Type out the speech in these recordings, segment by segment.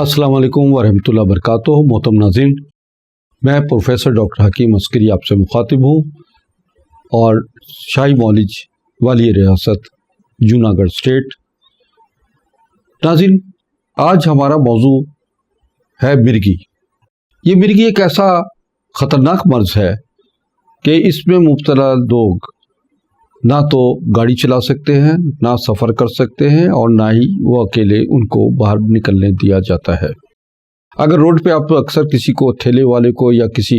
अस्सलाम वालेकुम वरहमतुल्लाहि वबरकातुहू। मोहतरम नाज़रीन, मैं प्रोफेसर डॉक्टर हकीम अस्करी आपसे मुखातिब हूँ और शाही मौलिज वाली रियासत जूनागढ़ स्टेट। नाज़रीन, आज हमारा मौजू है मिर्गी। ये मिर्गी एक ऐसा ख़तरनाक मर्ज़ है कि इसमें मुब्तला लोग ना तो गाड़ी चला सकते हैं, ना सफ़र कर सकते हैं और ना ही वो अकेले उनको बाहर निकलने दिया जाता है। अगर रोड पे आप अक्सर किसी को, ठेले वाले को या किसी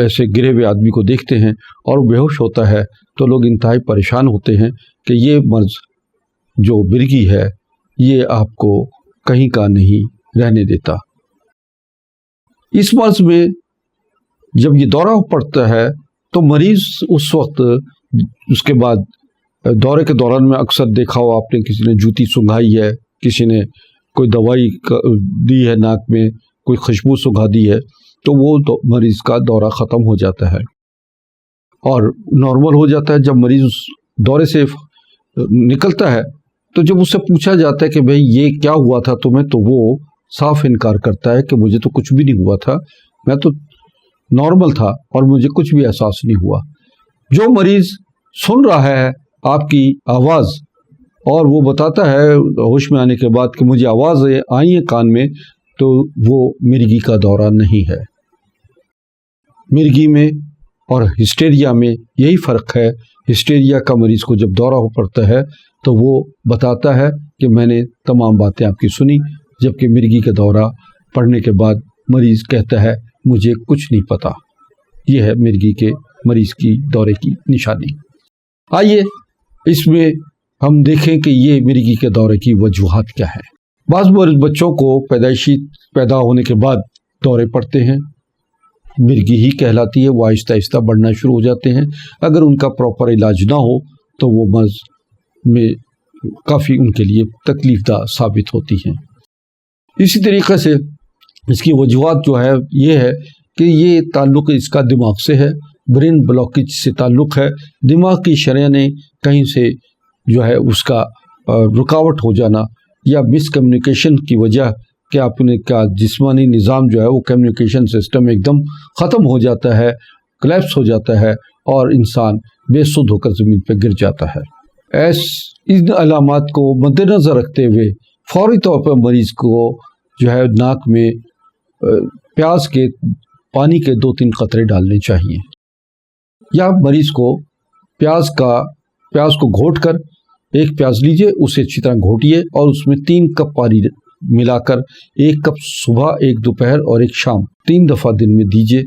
ऐसे गिरे हुए आदमी को देखते हैं और वो बेहोश होता है तो लोग इंतहाई परेशान होते हैं कि ये मर्ज़ जो मिर्गी है ये आपको कहीं का नहीं रहने देता। इस मर्ज़ में जब ये दौरा पड़ता है तो मरीज़ उस वक्त, उसके बाद दौरे के दौरान में अक्सर देखा हो आपने, किसी ने जूती सुंघाई है, किसी ने कोई दवाई दी है नाक में, कोई खुशबू सुंघा दी है, तो वो मरीज़ का दौरा ख़त्म हो जाता है और नॉर्मल हो जाता है। जब मरीज़ उस दौरे से निकलता है तो जब उससे पूछा जाता है कि भाई ये क्या हुआ था तुम्हें, तो वो साफ इनकार करता है कि मुझे तो कुछ भी नहीं हुआ था, मैं तो नॉर्मल था और मुझे कुछ भी एहसास नहीं हुआ। जो मरीज़ सुन रहा है आपकी आवाज़ और वो बताता है होश में आने के बाद कि मुझे आवाज़ आई है कान में, तो वो मिर्गी का दौरा नहीं है। मिर्गी में और हिस्टेरिया में यही फ़र्क है। हिस्टेरिया का मरीज़ को जब दौरा हो पड़ता है तो वो बताता है कि मैंने तमाम बातें आपकी सुनी, जबकि मिर्गी का दौरा पड़ने के बाद मरीज़ कहता है मुझे कुछ नहीं पता। ये है मिर्गी के मरीज़ की दौरे की निशानी। आइए इसमें हम देखें कि ये मिर्गी के दौरे की वजूहात क्या है। बाज़ बच्चों को पैदा होने के बाद दौरे पड़ते हैं, मिर्गी ही कहलाती है, वो आहिस्ता आहिस्ता बढ़ना शुरू हो जाते हैं। अगर उनका प्रॉपर इलाज ना हो तो वो मर्ज़ में काफ़ी उनके लिए तकलीफ़दा साबित होती हैं। इसी तरीक़े से इसकी वजूहात जो है ये है कि ये ताल्लुक़ इसका दिमाग से है, ब्रेन ब्लॉकेज से ताल्लुक़ है। दिमाग की शरेयानें कहीं से जो है उसका रुकावट हो जाना या मिसकम्युनिकेशन की वजह कि आपने का जिस्मानी निज़ाम जो है वो कम्युनिकेशन सिस्टम एकदम ख़त्म हो जाता है, कोलैप्स हो जाता है और इंसान बेसुध होकर ज़मीन पर गिर जाता है। इन अलामात को मद्देनज़र रखते हुए फ़ौरी तौर पर मरीज़ को जो है नाक में प्याज के पानी के 2-3 कतरे डालने चाहिए, या मरीज़ को प्याज को घोट कर, एक प्याज लीजिए, उसे अच्छी तरह घोटिए और उसमें 3 कप पानी मिलाकर 1 कप सुबह, 1 दोपहर और 1 शाम 3 दफ़ा दिन में दीजिए।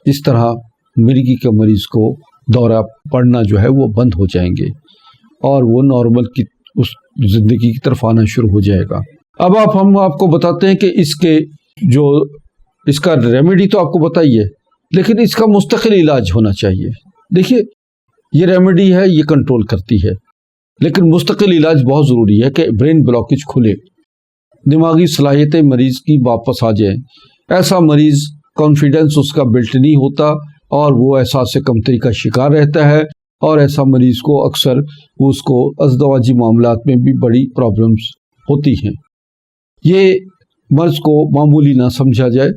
इस तरह मिर्गी के मरीज़ को दौरा पड़ना जो है वो बंद हो जाएंगे और वो नॉर्मल की उस ज़िंदगी की तरफ आना शुरू हो जाएगा। अब हम आपको बताते हैं कि इसका रेमेडी तो आपको बताइए, लेकिन इसका मुस्तकिल इलाज होना चाहिए। देखिए, ये रेमेडी है, ये कंट्रोल करती है, लेकिन मुस्तकिल इलाज बहुत ज़रूरी है कि ब्रेन ब्लॉकेज खुले, दिमागी सलाहियतें मरीज़ की वापस आ जाएं। ऐसा मरीज़ कॉन्फिडेंस उसका बिल्ट नहीं होता और वो एहसास से कमतरी का शिकार रहता है और ऐसा मरीज़ को अक्सर उसको अज़दवाजी मामलात में भी बड़ी प्रॉब्लम्स होती हैं। ये मर्ज़ को मामूली ना समझा जाए।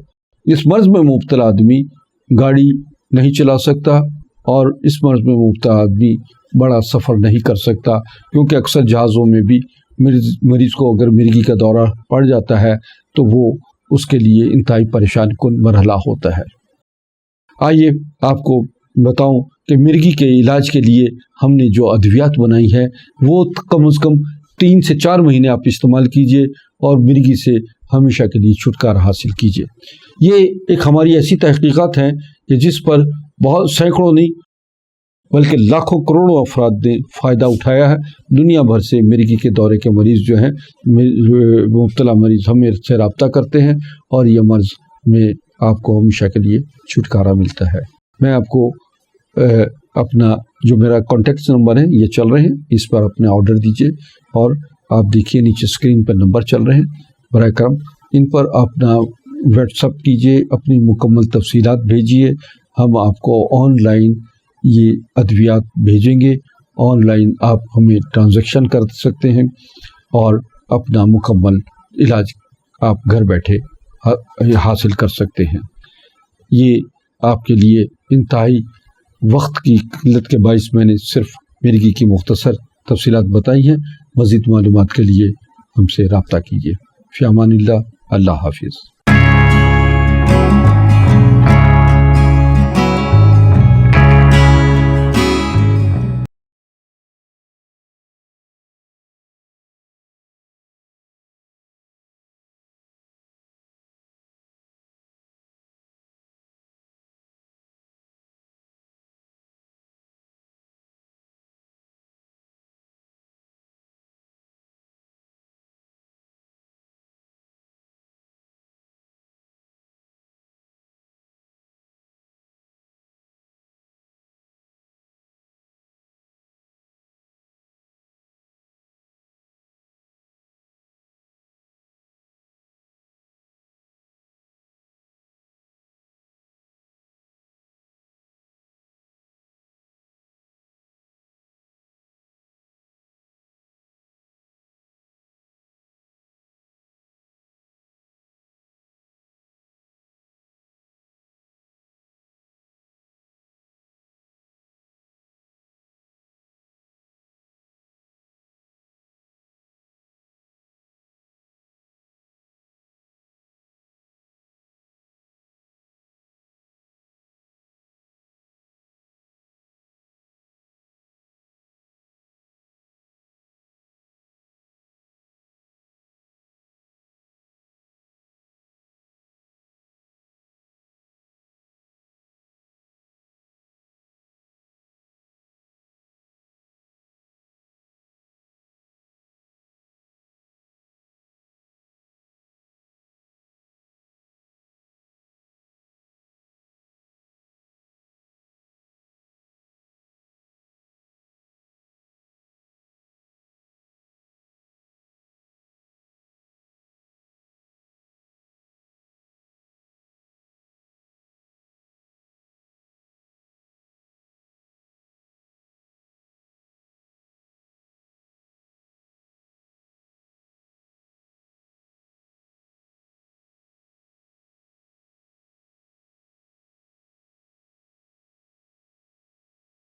इस मर्ज़ में मुब्तला आदमी गाड़ी नहीं चला सकता और इस मर्ज़ में मुब्तला आदमी बड़ा सफ़र नहीं कर सकता, क्योंकि अक्सर जहाज़ों में भी मरीज़ को अगर मिर्गी का दौरा पड़ जाता है तो वो उसके लिए इंतहाई परेशान कुन मरहला होता है। आइए आपको बताऊं कि मिर्गी के इलाज के लिए हमने जो अद्वियात बनाई है वो कम से कम 3 से 4 महीने आप इस्तेमाल कीजिए और मिर्गी से हमेशा के लिए छुटकारा हासिल कीजिए। ये एक हमारी ऐसी तहकीकात हैं कि जिस पर बहुत सैकड़ों नहीं बल्कि लाखों करोड़ों अफराद ने फ़ायदा उठाया है। दुनिया भर से मिर्गी के दौरे के मरीज़ जो हैं, मुब्तला मरीज़ हमें से रब्ता करते हैं और यह मर्ज़ में आपको हमेशा के लिए छुटकारा मिलता है। मैं आपको अपना जो मेरा कॉन्टेक्ट नंबर है ये चल रहे हैं, इस पर अपने ऑर्डर दीजिए और आप देखिए नीचे स्क्रीन पर नंबर चल रहे हैं, बराए करम इन पर अपना व्हाट्सअप कीजिए, अपनी मुकम्मल तफसीलात भेजिए। हम आपको ऑनलाइन ये अद्वियात भेजेंगे, ऑनलाइन आप हमें ट्रांजैक्शन कर सकते हैं और अपना मुकम्मल इलाज آپ گھر بیٹھے حاصل کر سکتے ہیں۔ یہ آپ کے لیے انتہائی وقت کی قلت کے باعث میں نے صرف مرغی کی مختصر تفصیلات بتائی ہیں۔ مزید معلومات کے لیے ہم سے رابطہ کیجیے۔ فی امان اللہ، اللہ حافظ۔